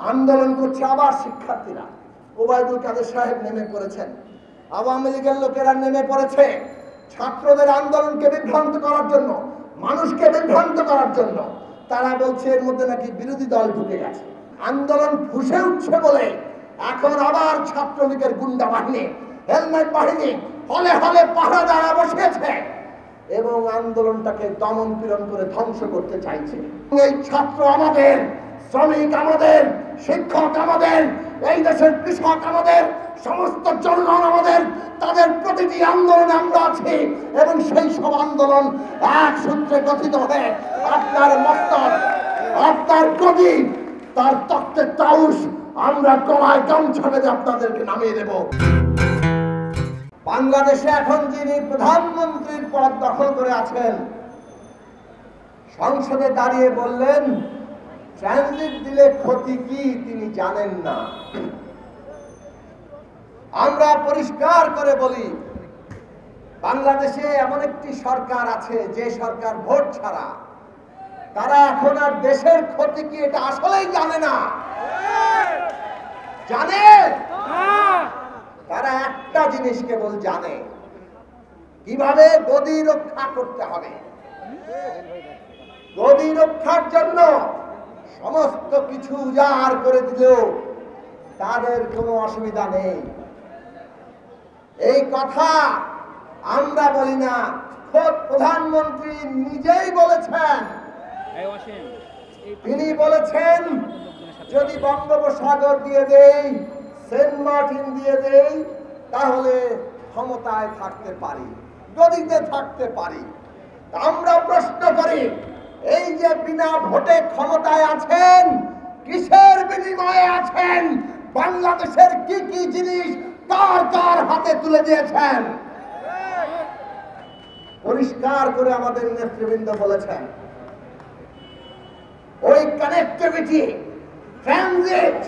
আন্দোলন করছে আবার শিক্ষার্থীরা। ওবায়দুল কাদের সাহেব নেমে পড়েছেন, আওয়ামী লীগের লোকেরা নেমে পড়েছে ছাত্রদের আন্দোলনকে বিভ্রান্ত করার জন্য, মানুষকে বিভ্রান্ত করার জন্য। তারা বলছে এর মধ্যে নাকি বিরোধী দল ঢুকে গেছে। আন্দোলন ফুসে উঠছে বলে এখন আবার ছাত্রলীগের গুন্ডা বাহিনী, হেলমেট বাহিনী হলে হলে পাহারাদারা বসিয়েছে এবং আন্দোলনটাকে দমন পীড়ন করে ধ্বংস করতে চাইছে। এই ছাত্র আমাদের, শ্রমিক আমাদের, শিক্ষক আমাদের, এই দেশের কৃষক আমাদের, সমস্ত জনগণ আমাদের, তাদের প্রতিটি আন্দোলনে আমরা আছি এবং সেই সব আন্দোলন এক সূত্রে গঠিত হয়ে আপনার মস্তক, আপনার গদি, তার তক্তে তাউস আমরা গলায় গামছা বেঁধে আপনাদেরকে নামিয়ে দেব। বাংলাদেশে এখন যিনি প্রধানমন্ত্রীর পদ দখল করে আছেন, সংসদে দাঁড়িয়ে বললেন ট্রানজিট দিলে ক্ষতি কি তিনি জানেন না। আমরা পরিষ্কার করে বলি, বাংলাদেশে এমন একটি সরকার আছে যে সরকার ভোট ছাড়া, তারা এখন আর দেশের ক্ষতি কি এটা আসলেই জানে না। জানে তারা একটা জিনিস কেবল জানে, কিভাবে গদি রক্ষা করতে হবে। গদি রক্ষার জন্য সমস্ত কিছু উজাড় করে দিলেও তাদের কোনো অসুবিধা নেই। এই কথা আমরা বলি না, খোদ প্রধানমন্ত্রী নিজেই বলেছেন। তিনি বলেছেন যদি বঙ্গোপসাগর দিয়ে দেই, সেন্ট মার্টিন দিয়ে দেই, তাহলে ক্ষমতায় থাকতে পারি, গদিতে থাকতে পারি। আমরা প্রশ্ন করি, এই যে বিনা ভোটে ক্ষমতায় আছেন, কিসের বিনিময়ে আছেন? বাংলাদেশের কি কি জিনিস কার কার হাতে তুলে দিয়েছেন? পরিষ্কার করে আমাদের নেতৃবৃন্দ বলেছেন, ওই কানেক্টিভিটি, ট্রানজিট,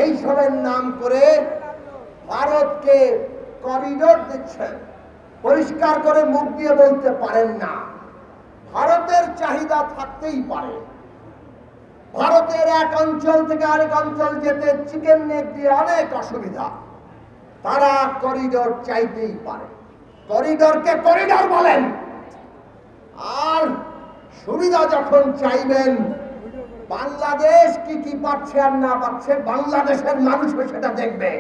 এইসবের নাম করে ভারতকে করিডোর দিচ্ছেন। পরিষ্কার করে মুখ দিয়ে বলতে পারেন না, ভারতের চাহিদা থাকতেই পারে। ভারতের এক অঞ্চল থেকে আরেক অঞ্চল যেতে চিকেন নেট দিয়ে অনেক অসুবিধা, তারা করিডোর চাইতেই পারে। করিডোরকে করিডোর বলেন, আর সুবিধা যখন চাইবেন, বাংলাদেশ কি কি পাচ্ছে আর না পাচ্ছে বাংলাদেশের মানুষ সেটা দেখবে।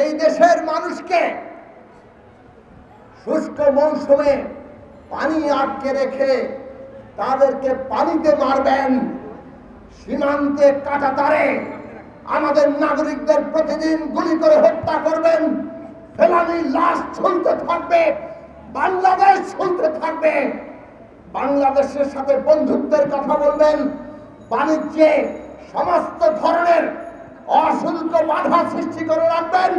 এই দেশের মানুষকে শুষ্ক মৌসুমে পানি আটকে রেখে তাদেরকে পানিতে মারবেন, সীমান্তে কাঁটাতারে আমাদের নাগরিকদের প্রতিদিন গুলি করে হত্যা করবেন, ফেলানি লাশ ঝুলতে থাকবে, বাংলাদেশ ঝুলতে থাকবে। বাংলাদেশের সাথে বন্ধুত্বের কথা বলবেন, বাণিজ্যে সমস্ত ধরনের অশুল্ক বাধা সৃষ্টি করে রাখবেন,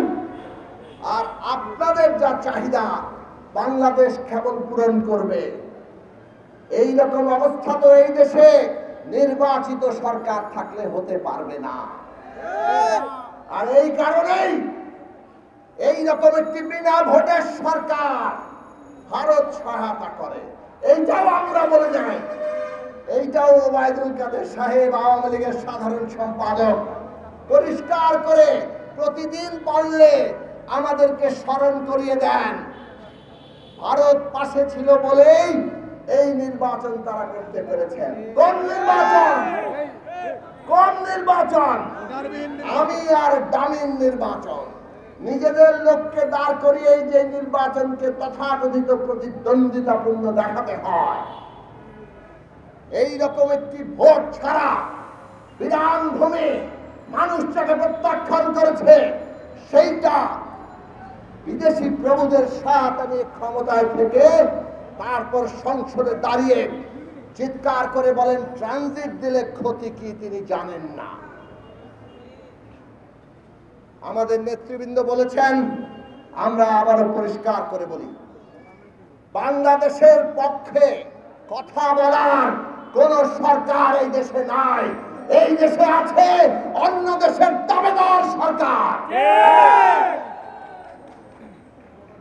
আর আপনাদের যা চাহিদা বাংলাদেশ কেবল পূরণ করবে। এই রকম অবস্থা তো এই দেশে নির্বাচিত সরকার থাকলে হতে পারবে না। আর এই কারণেই এই রকম একটি বিনা ভোটের সরকার ভারত সহায়তা করে। এইটাও আমরা বলে যাই, এইটাও ওবায়দুল কাদের সাহেব, আওয়ামী লীগের সাধারণ সম্পাদক, পরিষ্কার করে প্রতিদিন বললে আমাদেরকে স্মরণ করিয়ে দেন। ভারত পাশে ছিল বলেই এই নির্বাচন তারা করতে পেরেছেন। কোন নির্বাচন? কোন নির্বাচন? আমি আর দামিন নির্বাচন। নিজেদের লোককে দাঁড় করিয়ে যে নির্বাচনকে তথাকথিত প্রতিদ্বন্দ্বিতাপূর্ণ দেখাতে হয়, এই রকম একটি ভোট ছাড়া বিধানভূমি মানুষ যাকে প্রত্যাখ্যান করেছে, সেইটা বিদেশি প্রভুদের সহায়তা নিয়ে ক্ষমতায় থেকে তারপর সংসদে দাঁড়িয়ে চিৎকার করে বলেন ট্রানজিট দিলে ক্ষতি কি তিনি জানেন না। আমাদের নেতৃবৃন্দ বলেছেন, আমরা আবারও পরিষ্কার করে বলি, বাংলাদেশের পক্ষে কথা বলার কোন সরকার এই দেশে নাই। এই দেশে আছে অন্য দেশের দাবেদার সরকার।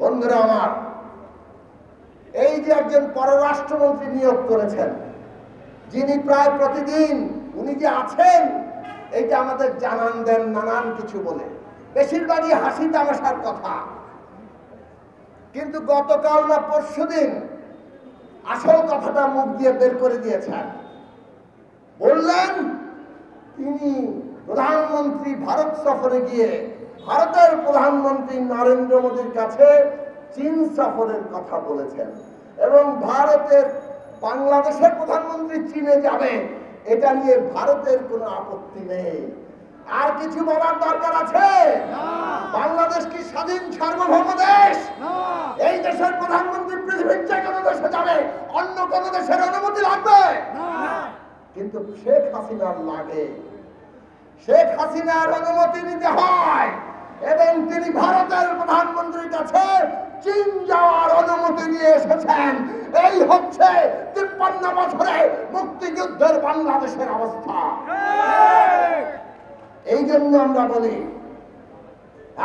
বন্ধুরা আমার, এই যে একজন পররাষ্ট্রমন্ত্রী নিয়োগ করেছেন, যিনি প্রায় প্রতিদিন, উনি যে আছেন এইটা আমাদের জানান দেন নানান কিছু বলে, বেশিরভাগই হাসি তামাশার কথা। কিন্তু গতকাল না পরশুদিন আসল কথাটা মুখ দিয়ে বের করে দিয়েছেন। বললেন তিনি প্রধানমন্ত্রী ভারত সফরে গিয়ে ভারতের প্রধানমন্ত্রী নরেন্দ্র মোদীর কাছে চীন সফরের কথা বলেছেন এবং ভারতের বাংলাদেশের প্রধানমন্ত্রী চীনে যাবে এটা নিয়ে ভারতের কোনো আপত্তি নেই। আর কিছু বলার দরকার আছে? বাংলাদেশ কি স্বাধীন সার্বভৌম দেশ? এই দেশের প্রধানমন্ত্রী পৃথিবীর যে কোনো দেশে যাবে, অন্য কোনো দেশের অনুমতি লাগবে? কিন্তু শেখ হাসিনার লাগে। শেখ হাসিনার অনুমতি নিতে হয় এবং তিনি ভারতের প্রধানমন্ত্রীর কাছে চীন যাওয়ার অনুমতি নিয়ে এসেছেন। এই হচ্ছে 53 বছরে মুক্তিযুদ্ধের বাংলাদেশের অবস্থা। এই জন্য আমরা বলি,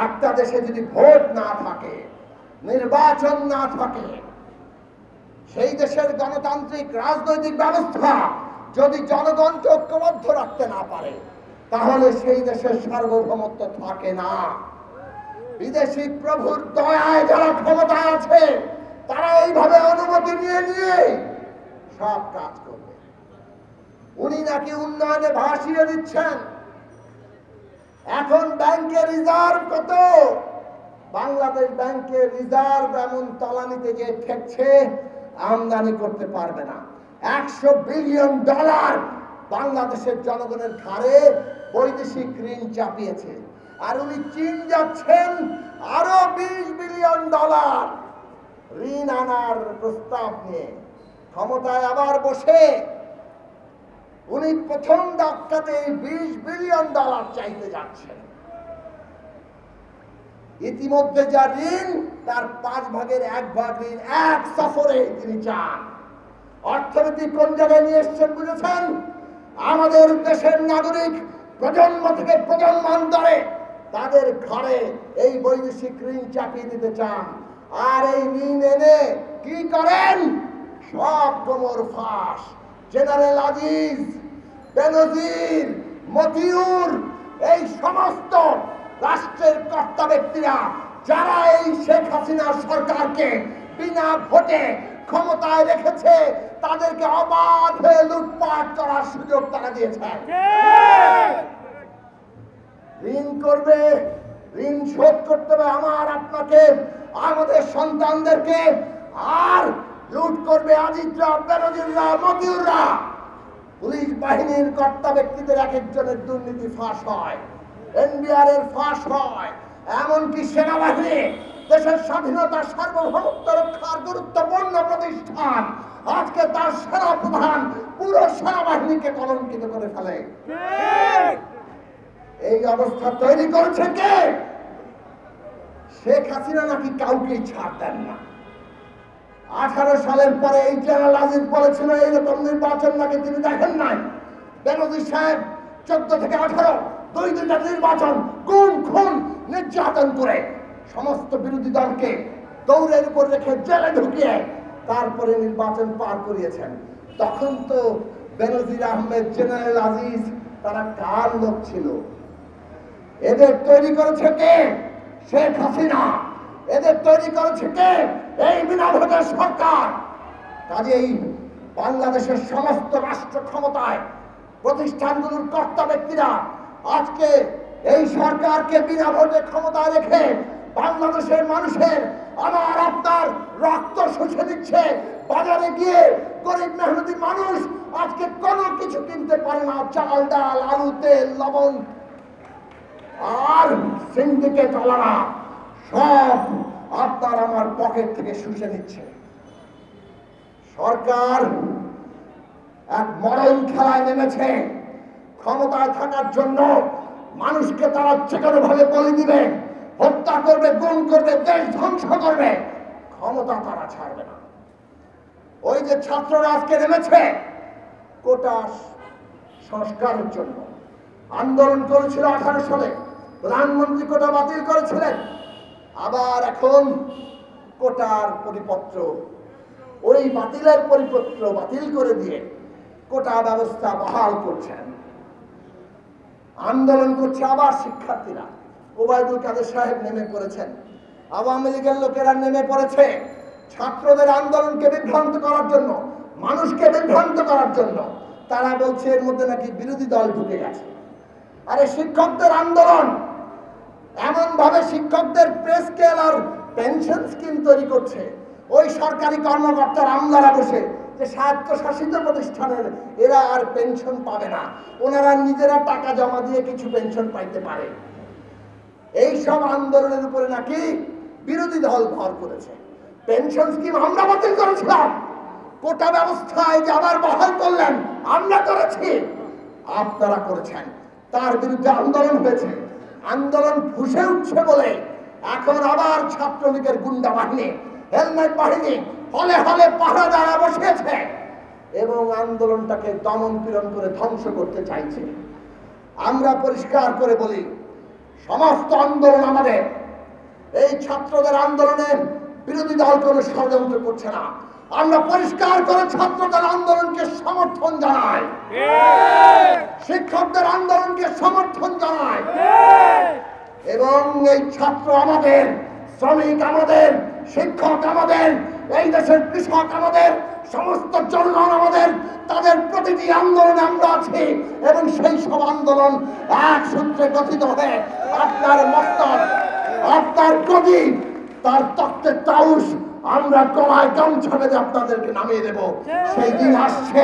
একটা দেশে যদি ভোট না থাকে, নির্বাচন না থাকে, সেই দেশের গণতান্ত্রিক রাজনৈতিক ব্যবস্থা যদি জনগণকে ঐক্যবদ্ধ রাখতে না পারে, তাহলে সেই দেশের সার্বভৌমত্ব থাকে না। বিদেশি প্রভুর দয়ায় যারা ক্ষমতায় আছে, তারা এইভাবে অনুমতি নিয়ে নিয়ে সব কাজ করবে। উনি নাকি উন্নয়নে ভাসিয়ে দিচ্ছেন। এখন ব্যাংকের রিজার্ভ কত? বাংলাদেশ ব্যাংকের রিজার্ভ এমন তলানিতে যে ঠেকছে, আমদানি করতে পারবে না। $100 বিলিয়ন বাংলাদেশের জনগণের ঘাড়ে বৈদেশিক ঋণ চাপিয়েছে। আর উনি চীন যাচ্ছেন আরো $20 বিলিয়ন ঋণ আনার প্রস্তাব নিয়ে। ক্ষমতায় আবার বসে উনি প্রথম ধাক্কাতে $20 বিলিয়ন চাইতে যাচ্ছেন। ইতিমধ্যে যা ঋণ, তার 5 ভাগের 1 ভাগ ঋণ এক সফরে তিনি চান। অর্থনীতি কোন জায়গায় নিয়ে এসছেন বুঝেছেন? আমাদের দেশের নাগরিক প্রজন্ম থেকে প্রজন্মান্তরে তাদের ঘরে এই বৈদেশিক ঋণ চাপিয়ে দিতে চান। আর এই ঋণ এনে কি করেন? সব কোমর ফাঁস। জেনারেল আজিজ, বেনজির, মতিউর, এই সমস্ত রাষ্ট্রের কর্তা ব্যক্তিরা যারা এই শেখ হাসিনা সরকারকে বিনা ভোটে ক্ষমতায় রেখেছে, তাদেরকে অবাধে লুটপাট করার সুযোগ তারা দিয়েছে। ঋণ করবে, ঋণ শোধ করতে হবে আমার আপনাকে, আমাদের সন্তানদেরকে। আর লুট করবে আজিজরা, বেনজিররা, মতিউররা। পুলিশ বাহিনীর কর্তা ব্যক্তিদের এক একজনের দুর্নীতি ফাঁস হয়, এনবিআর এর ফাঁস হয়। এমনকি সেনাবাহিনী, দেশের স্বাধীনতা সার্বভৌমত্ব রক্ষার গুরুত্বপূর্ণ প্রতিষ্ঠান, আজকে তার সেনা প্রধান পুরো সেনাবাহিনীকে কলঙ্কিত করে ফেলে। এই অবস্থা তৈরি করেছে কে? শেখ হাসিনা নাকি কাউকে ছাড় দেন না। 18 সালের পরে এই জেনারেল আজিজ বলেছিল এইরকম নির্বাচন নাকি তিনি দেখেন নাই। বেনজির সাহেব 14 থেকে 18 দুইটা নির্বাচন গুম খুন নির্যাতন করে সমস্ত বিরোধী দলকে দৌড়ের উপর রেখে জেলে ঢুকিয়ে তারপরে নির্বাচন পার করিয়েছেন। তখন তো বেনজির আহমেদ, জেনারেল আজিজ তারা কার লোক ছিল? এদের তৈরি করেছে কে? শেখ হাসিনা। এদের তৈরি করেছে কে? এই বিনা ভোটের সরকার। কাজেই বাংলাদেশের সমস্ত রাষ্ট্র ক্ষমতায় প্রতিষ্ঠানগুলোর কর্তা ব্যক্তিরা আজকে এই সরকারকে বিনা ভোটে ক্ষমতায় রেখে বাংলাদেশের মানুষের, আমার আপনার রক্ত শুষে দিচ্ছে। বাজারে গিয়ে গরিব মেহনতি মানুষ আজকে কোনো কিছু কিনতে পারে না। চাল, ডাল, আলু, তেল, লবণ। আর সিন্ডিকেট ওয়ালারা সব আপনার আমার পকেট থেকে শুষে নিচ্ছে। সরকার এক মরণ খেলায় নেমেছে। ক্ষমতায় থাকার জন্য মানুষকে তারা যে কোনো ভাবে বলি দিবে, হত্যা করবে, গুম করবে, দেশ ধ্বংস করবে। ক্ষমতা তারা ছাড়বে না। ওই যে ছাত্ররা আজকে নেমেছে কোটা সংস্কারের জন্য, আন্দোলন করেছিল 18 সালে, প্রধানমন্ত্রী কোটা বাতিল করেছিলেন। আবার এখন কোটার পরিপত্র, ওই বাতিলের পরিপত্র বাতিল করে দিয়ে কোটা ব্যবস্থা বহাল করছেন। আন্দোলন করছে আবার শিক্ষার্থীরা। ওবায়দুল কাদের সাহেব নেমে পড়েছেন, আওয়ামী লীগের লোকেরা নেমে পড়েছে ছাত্রদের আন্দোলনকে বিভ্রান্ত করার জন্য, মানুষকে বিভ্রান্ত করার জন্য। তারা বলছে এর মধ্যে নাকি বিরোধী দল ঢুকে গেছে। আরে শিক্ষকদের আন্দোলন এমন ভাবে শিক্ষকদের পে স্কেল আর পেনশন স্কিম তৈরি করছে, ওই সরকারি কর্মকর্তার আমলারা বসে যে স্বায়ত্তশাসিত প্রতিষ্ঠানের এরা আর পেনশন পাবে না, ওনারা নিজেরা টাকা জমা দিয়ে কিছু পেনশন পাইতে পারে। এই সব আন্দোলনের উপরে নাকি বিরোধী দল ভর করেছে। পেনশন স্কিম আমরা বাতিল করেছিলাম, কোটা ব্যবস্থায় যে আবার বহাল করলেন আমরা করেছি, আপনারা করেছেন। তার বিরুদ্ধে আন্দোলন হয়েছে, আন্দোলন ফুসে উঠছে বলে এখন আবার ছাত্রলীগের গুন্ডা বাহিনী, হেলমেট বাহিনী হলে হলে পাহারাদারা বসিয়েছে এবং আন্দোলনটাকে দমন পীড়ন করে ধ্বংস করতে চাইছে। আমরা পরিষ্কার করে বলি, সমস্ত আন্দোলন আমাদের। এই ছাত্রদের আন্দোলনের বিরোধী দল কোনো ষড়যন্ত্র করছে না। আমরা পরিষ্কার করে ছাত্রদের আন্দোলনকে সমর্থন জানাই, শিক্ষকদের আন্দোলনকে সমর্থন জানাই এবং এই ছাত্র আমাদের, শ্রমিক আমাদের, শিক্ষক আমাদের, এই দেশের কৃষক আমাদের, সমস্ত জনগণ আমাদের, তাদের প্রতিটি আন্দোলনে আমরা আছি এবং সেই সব আন্দোলন এক সূত্রে গঠিত হয়ে আপনার মস্তক, আপনার গদি, তার তত্ত্বের তাউস আমরা গলায় গামছা বেঁধে আপনাদেরকে নামিয়ে দেব। সেই দিন আসছে,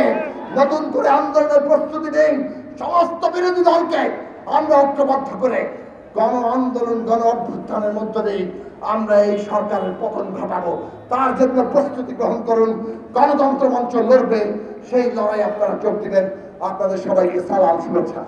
নতুন করে আন্দোলনের প্রস্তুতি দিন। সমস্ত বিরোধী দলকে আমরা ঐক্যবদ্ধ করে গণ আন্দোলন, গণ অভ্যুত্থানের মধ্য দিয়ে আমরা এই সরকারের পতন ঘটাবো। তার জন্য প্রস্তুতি গ্রহণ করুন। গণতন্ত্র মঞ্চ লড়বে, সেই লড়াই আপনারা যোগ দিবেন। আপনাদের সবাইকে সালাম, শুভেচ্ছা।